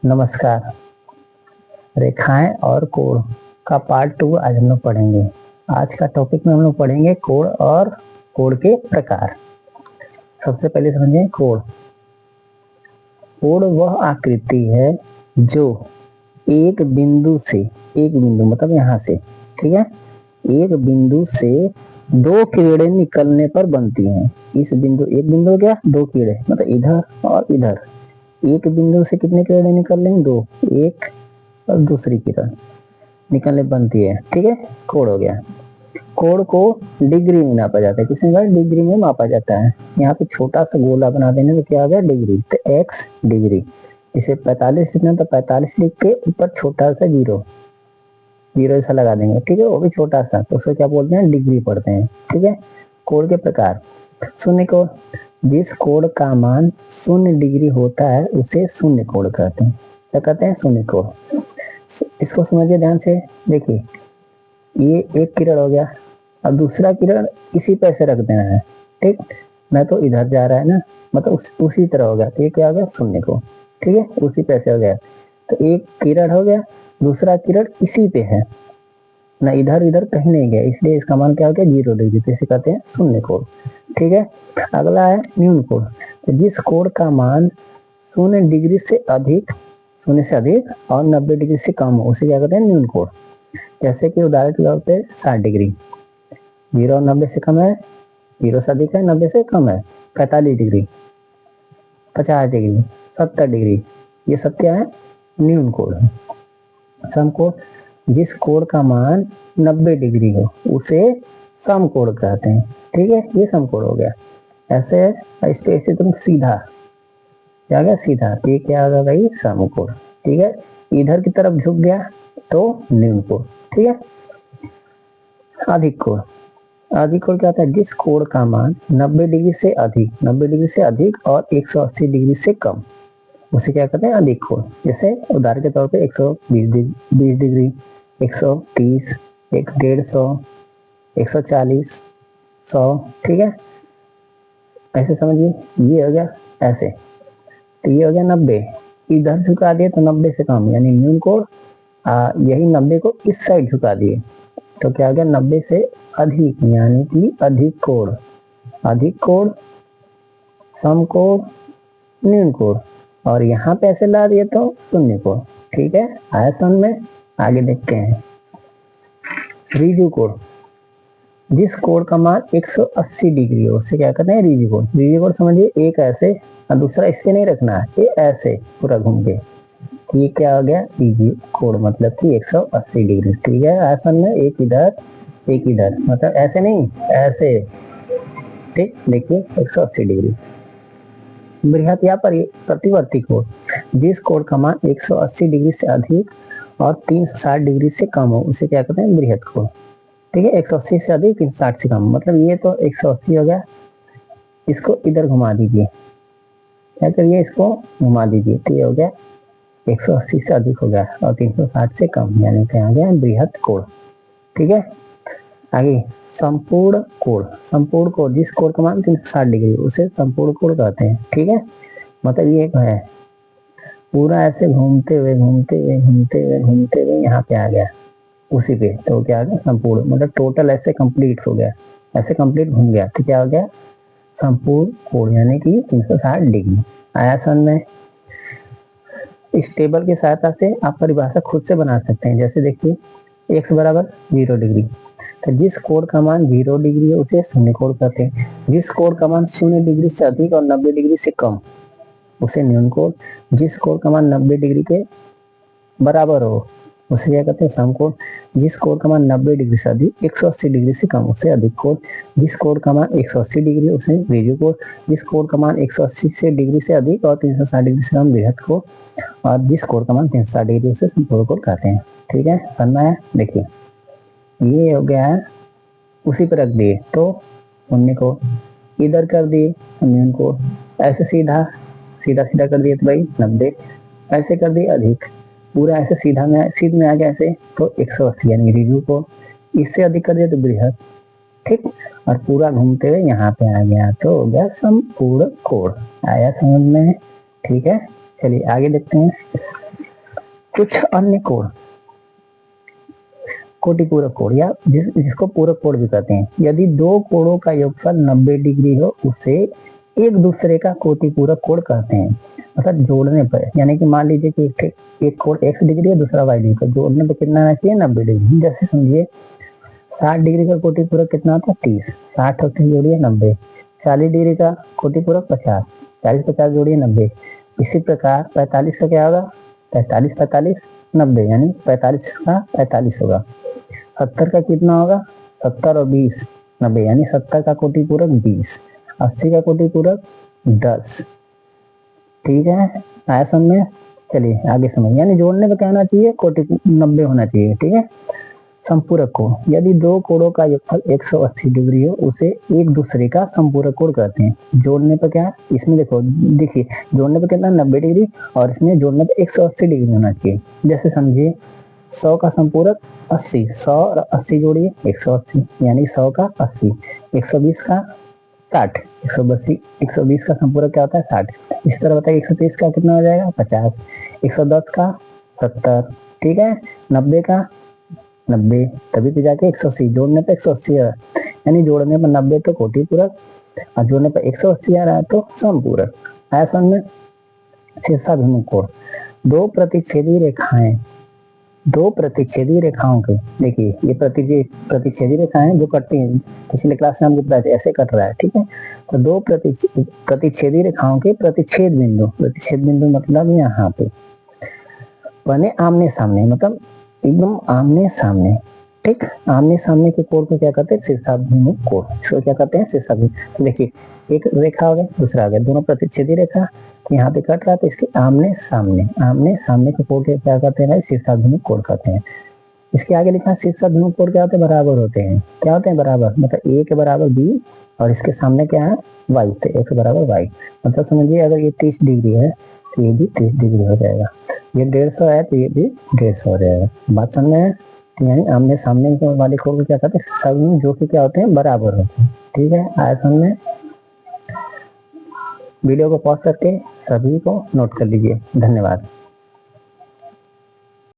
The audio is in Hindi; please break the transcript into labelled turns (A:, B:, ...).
A: नमस्कार। रेखाएं और कोण का पार्ट 2 आज हम लोग पढ़ेंगे। आज का टॉपिक में हम लोग पढ़ेंगे कोण और कोण के प्रकार। सबसे पहले समझें कोण। कोण वह आकृति है जो एक बिंदु मतलब यहाँ से, ठीक है, एक बिंदु से दो किरणें निकलने पर बनती हैं। एक बिंदु क्या, दो किरणें, मतलब इधर और इधर। एक बिंदु से कितने किरणें निकल रही हैं, दो, एक और दूसरी किरण निकलने बनती है, ठीक है, कोण हो गया। कोण को डिग्री में नापा जाता है। किसमें भाई, डिग्री में मापा जाता है। यहाँ पे छोटा सा गोला बना देने तो क्या आ गया, डिग्री, तो एक्स डिग्री। इसे 45 लिखना तो 45 लिख के ऊपर छोटा सा जीरो ऐसा लगा देंगे, ठीक है, वो भी छोटा सा, तो उसे क्या बोलते हैं, डिग्री पढ़ते हैं, ठीक है। कोण के प्रकार। शून्य कोण, जिस कोण का मान 0 डिग्री होता है उसे शून्य कोण कहते हैं। क्या कहते हैं, शून्य कोण। इसको समझिए ध्यान से, देखिए ये एक किरण हो गया, अब दूसरा किरण इसी पे से रख देना है, ठीक, मैं तो इधर जा रहा है ना, मतलब उसी तरह हो गया, तो ये क्या हो गया, शून्य कोण, ठीक है, उसी पे से हो गया। तो एक किरण हो गया, दूसरा किरण इसी पे है ना, इधर इधर कहीं नहीं गया, इसलिए इसका मान क्या हो गया, 0 डिग्री, तो इसे कहते हैं शून्य कोण, ठीक है। अगला है न्यून कोण। तो जिस कोण का मान 0 डिग्री से अधिक और 90 डिग्री से कम हो उसे क्या कहते हैं, न्यून कोण। जैसे कि उदाहरण के तौर पे 60 डिग्री, 0 और 90 से कम है, 0 से अधिक है, 90 से कम है, 45 डिग्री, 50 डिग्री, 70 डिग्री, ये सब क्या है, न्यून कोण है। समकोण, जिस कोण का मान 90 डिग्री हो उसे समकोण कहते हैं, ठीक है, ये समकोण हो गया। ऐसे ऐसे तुम सीधा क्या गया, सीधा, ये क्या आ गया भाई, समकोण, ठीक है। इधर की तरफ झुक गया तो न्यून कोण, ठीक है। अधिक कोण। अधिक कोण क्या होता है, जिस कोण का मान 90 डिग्री से अधिक और 180 डिग्री से कम उसे क्या कहते हैं, अधिक कोण। जैसे उदाहरण के तौर पे 120 डिग्री, 130, 150, 140, 100, ठीक है, ऐसे समझिए। ये हो गया ऐसे, तो ये हो गया 90, इधर झुका दिए तो 90 से कम यानी न्यून कोण। यही 90 को इस साइड झुका दिए तो क्या हो गया, 90 से अधिक यानी कि अधिक कोण। अधिक कोण, समकोण, न्यून कोण, और यहाँ पे ऐसे ला दिए तो शून्य कोण, ठीक है। आया समझ में। आगे देखते हैं रिजु कोण। जिस कोण का मान 180 डिग्री हो उसे क्या कहते हैं, रिजु कोण। रिजु कोण समझिए, एक ऐसे और दूसरा इसके नहीं रखना है, ये ऐसे पूरा घूम के, ये क्या हो गया, रिजु कोण, मतलब कि 180 डिग्री, ठीक है। आसन में एक इधर मतलब ऐसे नहीं, ऐसे, ठीक, देखिए 180 डिग्री। बृहत या प्रतिवर्ती कोण, जिस कोण का मान 180 डिग्री से अधिक और 360 डिग्री से कम हो उसे क्या कहते हैं, बृहत कोण, ठीक है। 180 से अधिक, 360 से कम, मतलब ये तो 180 हो गया, इसको इधर घुमा दीजिए, क्या करिए, इसको घुमा दीजिए, तो ये हो गया 180 से अधिक हो गया और 360 से कम, यानी क्या आ गया, बृहत कोण, ठीक है। आगे संपूर्ण कोण। संपूर्ण कोण, जिस कोण का मान 360 डिग्री उसे संपूर्ण कोण कहते हैं, ठीक है। मतलब ये है पूरा ऐसे घूमते हुए यहाँ पे आ गया उसी पे, तो क्या आ गया, संपूर्ण, मतलब टोटल ऐसे कंप्लीट हो गया, ऐसे कंप्लीट घूम गया, तो क्या हो गया, संपूर्ण कोण, यानी कि 360 डिग्री। आया समझ में। इस टेबल की सहायता से आप परिभाषा खुद से बना सकते हैं। जैसे देखिए x बराबर 0 डिग्री, तो जिस कोण का मान 0 डिग्री है उसे शून्य कोण कहते हैं। जिस कोण का मान 0 डिग्री से अधिक और 90 डिग्री से कम उसे न्यून कोण। जिस कोण का मान 90 डिग्री के बराबर हो उसे क्या कहते हैं, समकोण। जिस कोण का मान 90 डिग्री से अधिक 180 डिग्री से कम उसे अधिक कोण। जिस कोण का मान 180 डिग्री उसे रिजु कोण। जिस कोण का मान 180 से डिग्री से अधिक और 360 डिग्री से कम बृहत कोण, और जिस कोण का मान 360 डिग्री उसे संपूर्ण कोण कहते हैं, ठीक है। समझना है। देखिए ये हो गया है, उसी पर रख दिए तो शून्य कोण, इधर कर दिए न्यून कोण, ऐसे सीधा कर दिए तो भाई 90, ऐसे कर दिए अधिक, पूरा ऐसे सीधा में आ गया ऐसे तो 180 यानी रिजु कोण, इससे अधिक कर दिया तो बृहत, ठीक, और पूरा घूमते हुए यहाँ पे आ गया तो हो गया संपूर्ण कोण। आया समझ में, ठीक है। चलिए आगे देखते हैं कुछ अन्य कोण, कोटि पूरक कोण या जिसको पूरक कोण भी कहते हैं, यदि दो कोणों का योगफल 90 डिग्री हो उसे एक दूसरे का कोटि पूरक कोण कहते हैं। मतलब जोड़ने पर, यानी कि मान लीजिए कि एक कोण x डिग्री है दूसरा y डिग्री, तो जोड़ने पर कितना आना चाहिए 90 डिग्री। जैसे समझिए 60 डिग्री का कोटि पूरक कितना होता है 30, 60 और 30 जोड़िए 90। 40 डिग्री का कोटि पूरक 50, 40 50 जोड़िए 90। इसी प्रकार 45 का क्या होगा 45 45 90, यानी 45 का 45 होगा। 70 का कितना होगा 70 और 20 90, यानी 70 का कोटि पूरक 20। 80 का कोटि पूरक 10। ठीक है, आया समझ? चलिए आगे समझ, यानी जोड़ने पर क्या होना चाहिए कोटि 90 होना चाहिए। ठीक है। संपूरक कोण, यदि दो कोणों का योगफल 180 डिग्री हो उसे एक दूसरे का संपूरक कोण कहते हैं। जोड़ने पर क्या, इसमें देखो देखिए जोड़ने पर कितना 90 डिग्री और इसमें जोड़ने पर 180 डिग्री होना चाहिए। जैसे समझिए 100 का संपूरक 80, 100 और 80 जोड़िए 180, यानी 100 का 80। 120 का 60, 120 का संपूरक क्या होता है 60। इस तरह बताइए 130 का कितना हो जाएगा 50, 110 का 70। ठीक है, 90 का 90, तभी तो जाके 180, जोड़ने पे 180 आ रहा है, यानी जोड़ने पर 90 तो कोटि पूरक और जोड़ने पर 180 आ रहा है तो समपूरक। आया समझ में? शीर्षाभिमुख कोण, दो प्रतिच्छेदी रेखाओं के, देखिए ये प्रतिच्छेदी रेखाएं जो कटती हैं, पिछले क्लास में हमको बताया ऐसे कट रहा है। ठीक है, तो दो प्रतिच्छेदी रेखाओं के प्रतिच्छेद बिंदु मतलब यहाँ पे बने आमने सामने, मतलब एकदम आमने सामने। ठीक, आमने सामने के कोण को क्या कहते हैं शीर्षाभिमुख कोण। इसको क्या कहते हैं शीर्षाभिमुख। तो देखिए एक रेखा हो गया दूसरा आ गया, दोनों प्रतिच्छेदी रेखा, तो यहाँ पे कट रहा है तो इसके आमने सामने के कोण को क्या कहते हैं शीर्षाभिमुख कोण कहते हैं। इसके आगे लिखा है शीर्षाभिमुख कोण क्या होते हैं बराबर होते हैं। क्या होते हैं बराबर, मतलब a के बराबर b और इसके सामने क्या है y, तो a के बराबर y। मतलब समझिए अगर ये 30 डिग्री है तो ये भी 30 डिग्री हो जाएगा, ये 150 है तो ये भी 150 हो जाएगा। बात समझ में है? यानी आमने सामने वाले कोण को क्या कहते हैं शीर्षाभिमुख, जो कि क्या होते हैं बराबर होते हैं। ठीक है, आया समझ में? वीडियो को पॉज करके सभी को नोट कर लीजिए। धन्यवाद।